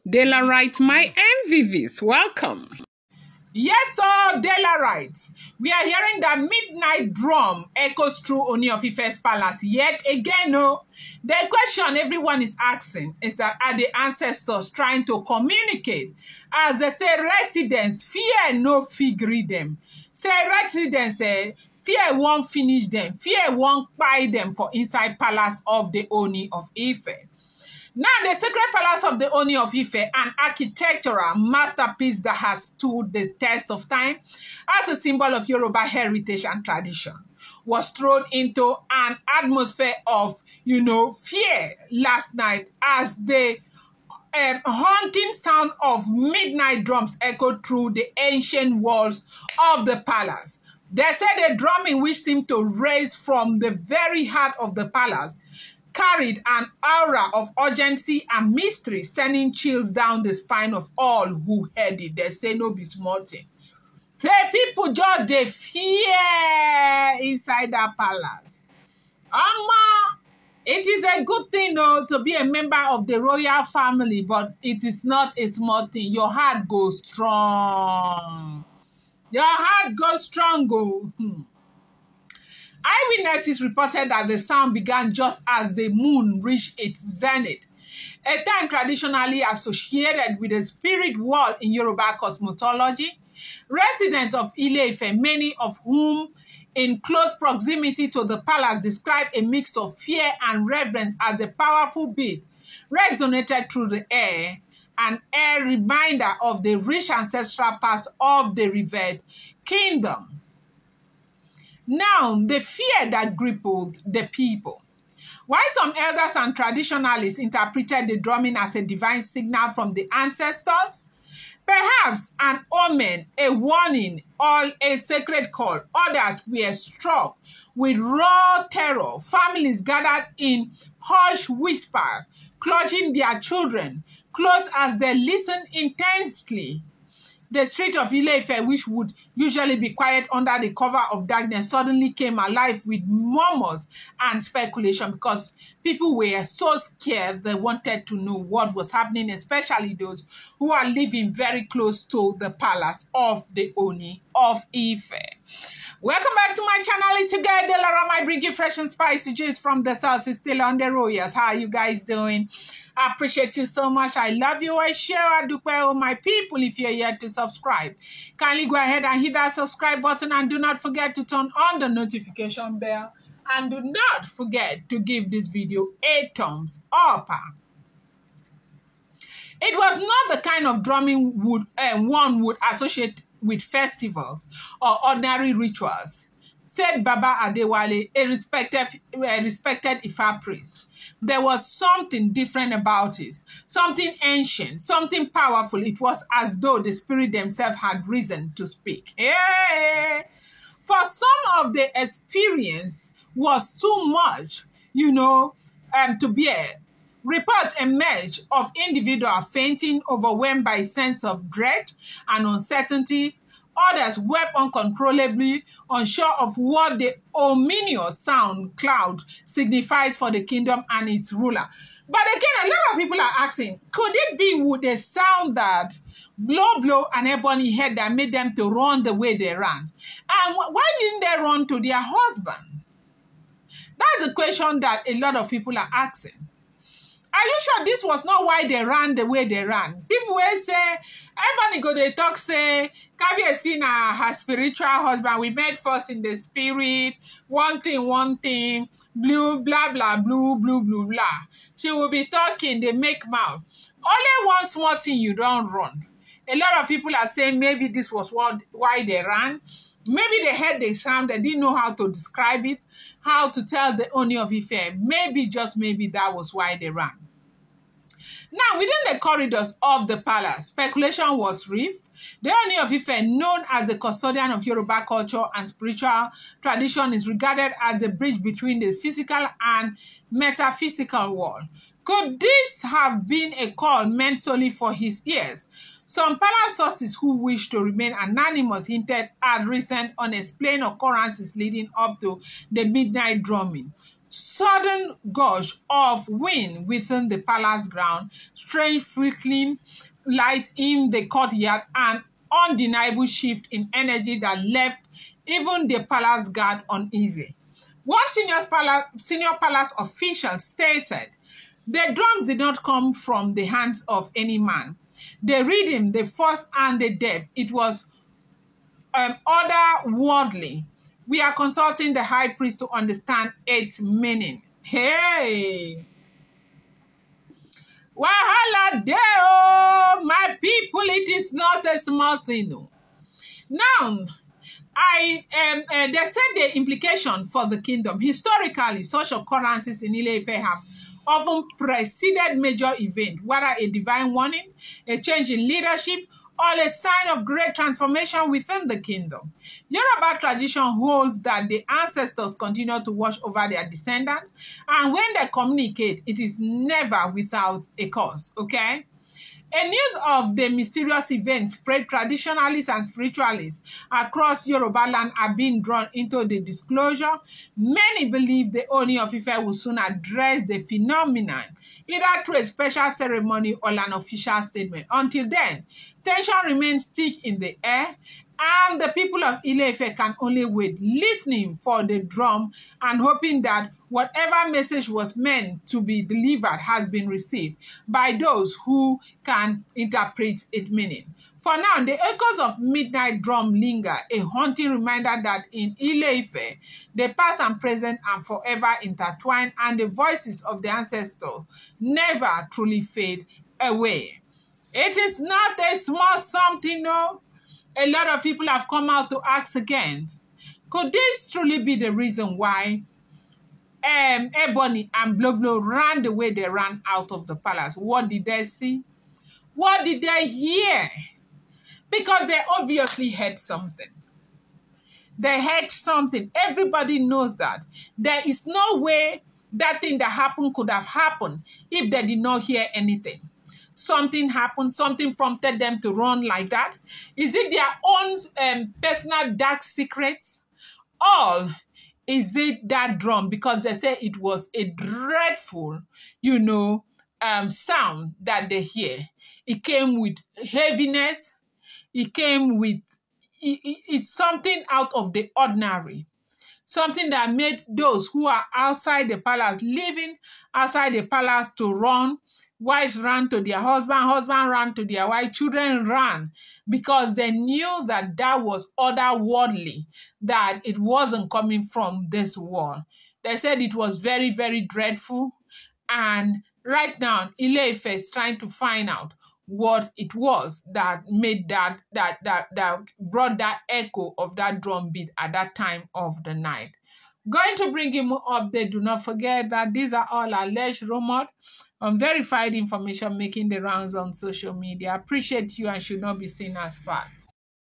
Delarite, my MVVs, welcome. Yes, sir, Delarite. We are hearing that midnight drum echoes through Ooni Of Ifes palace yet again. No, the question everyone is asking is that are the ancestors trying to communicate? As they say, residents fear no figure them. Say residents say fear won't finish them. Fear won't buy them for inside palace of the Ooni of Ife. Now, the sacred palace of the Ooni of Ife, an architectural masterpiece that has stood the test of time as a symbol of Yoruba heritage and tradition, was thrown into an atmosphere of, fear last night as the haunting sound of midnight drums echoed through the ancient walls of the palace. They said a drumming which seemed to raise from the very heart of the palace carried an aura of urgency and mystery, sending chills down the spine of all who heard it. They say no be small thing. Say people just they fear inside that palace. It is a good thing though, to be a member of the royal family, but it is not a small thing. Your heart goes strong. Your heart goes strong. Go. Eyewitnesses reported that the sound began just as the moon reached its zenith, a time traditionally associated with the spirit world in Yoruba cosmology. Residents of Ile-Ife, many of whom in close proximity to the palace, described a mix of fear and reverence as a powerful beat resonated through the air, an air reminder of the rich ancestral past of the revered kingdom. Now, the fear that crippled the people. While some elders and traditionalists interpreted the drumming as a divine signal from the ancestors, perhaps an omen, a warning, or a sacred call, others were struck with raw terror. Families gathered in hushed whisper, clutching their children close as they listened intensely. The street of Ile-Ife, which would usually be quiet under the cover of darkness, suddenly came alive with murmurs and speculation because people were so scared they wanted to know what was happening, especially those who are living very close to the palace of the Ooni of Ife. Welcome back to my channel. It's your girl Delarite. I bring you fresh and spicy gist from the south. It's still on the royals. How are you guys doing? I appreciate you so much. I love you. I share. I do all my people. If you're yet to subscribe, kindly go ahead and hit that subscribe button and do not forget to turn on the notification bell. And do not forget to give this video a thumbs up. It was not the kind of drumming one would associate with festivals or ordinary rituals, said Baba Adewale, a respected Ifa priest. There was something different about it, something ancient, something powerful. It was as though the spirit themselves had risen to speak. Hey! For some of the experience was too much, to bear. Reports emerged of individuals fainting, overwhelmed by a sense of dread and uncertainty. Others wept uncontrollably, unsure of what the ominous sound cloud signifies for the kingdom and its ruler. But again, a lot of people are asking, could it be with the sound that blow and ebony head that made them to run the way they ran? And why didn't they run to their husband? That's a question that a lot of people are asking. Are you sure this was not why they ran the way they ran? People will say, everybody go they talk say, Kabiyesi na her spiritual husband. We met first in the spirit. One thing, blue, blah, blah, blue, blah. She will be talking, they make mouth. Only one small thing you don't run. A lot of people are saying maybe this was why they ran. Maybe they heard the sound, they didn't know how to describe it, how to tell the Ooni of Ife. Maybe, just maybe, that was why they ran. Now, within the corridors of the palace, speculation was rife. The Ooni of Ife, known as the custodian of Yoruba culture and spiritual tradition, is regarded as the bridge between the physical and metaphysical world. Could this have been a call meant solely for his ears? Some palace sources who wish to remain anonymous hinted at recent unexplained occurrences leading up to the midnight drumming. sudden gush of wind within the palace ground, strange flickering light in the courtyard, and undeniable shift in energy that left even the palace guard uneasy. One senior palace official stated the drums did not come from the hands of any man. The rhythm, the force, and the depth, it was otherworldly. We are consulting the high priest to understand its meaning. Hey! Wahala deo, my people, it is not a small thing. No. Now, they said the implication for the kingdom. Historically, such occurrences in Ile-Ife have often preceded major events, whether a divine warning, a change in leadership, or a sign of great transformation within the kingdom. Yoruba tradition holds that the ancestors continue to watch over their descendants, and when they communicate, it is never without a cause, okay? A news of the mysterious events spread traditionalists and spiritualists across Yoruba land are being drawn into the disclosure. Many believe the Ooni of Ife will soon address the phenomenon, either through a special ceremony or an official statement. Until then, tension remains thick in the air, and the people of Ile-Ife can only wait, listening for the drum and hoping that whatever message was meant to be delivered has been received by those who can interpret its meaning. For now, the echoes of midnight drum linger, a haunting reminder that in Ile-Ife, the past and present are forever intertwined, and the voices of the ancestors never truly fade away. It is not a small something, no. A lot of people have come out to ask again, could this truly be the reason why Ebony and Bloblo ran the way they ran out of the palace? What did they see? What did they hear? Because they obviously heard something. They heard something. Everybody knows that. There is no way that thing that happened could have happened if they did not hear anything. Something happened, something prompted them to run like that. Is it their own personal dark secrets? Or is it that drum? Because they say it was a dreadful, sound that they hear. It came with heaviness. It came with, it's something out of the ordinary. Something that made those who are outside the palace, living outside the palace, to run. Wives ran to their husband ran to their wife, children ran, because they knew that that was otherworldly, that it wasn't coming from this world. They said it was very, very dreadful. And right now, Ile-Ife is trying to find out what it was that made that brought that echo of that drum beat at that time of the night. Going to bring you more update. Do not forget that these are all alleged rumors, unverified information making the rounds on social media. Appreciate you and should not be seen as fact.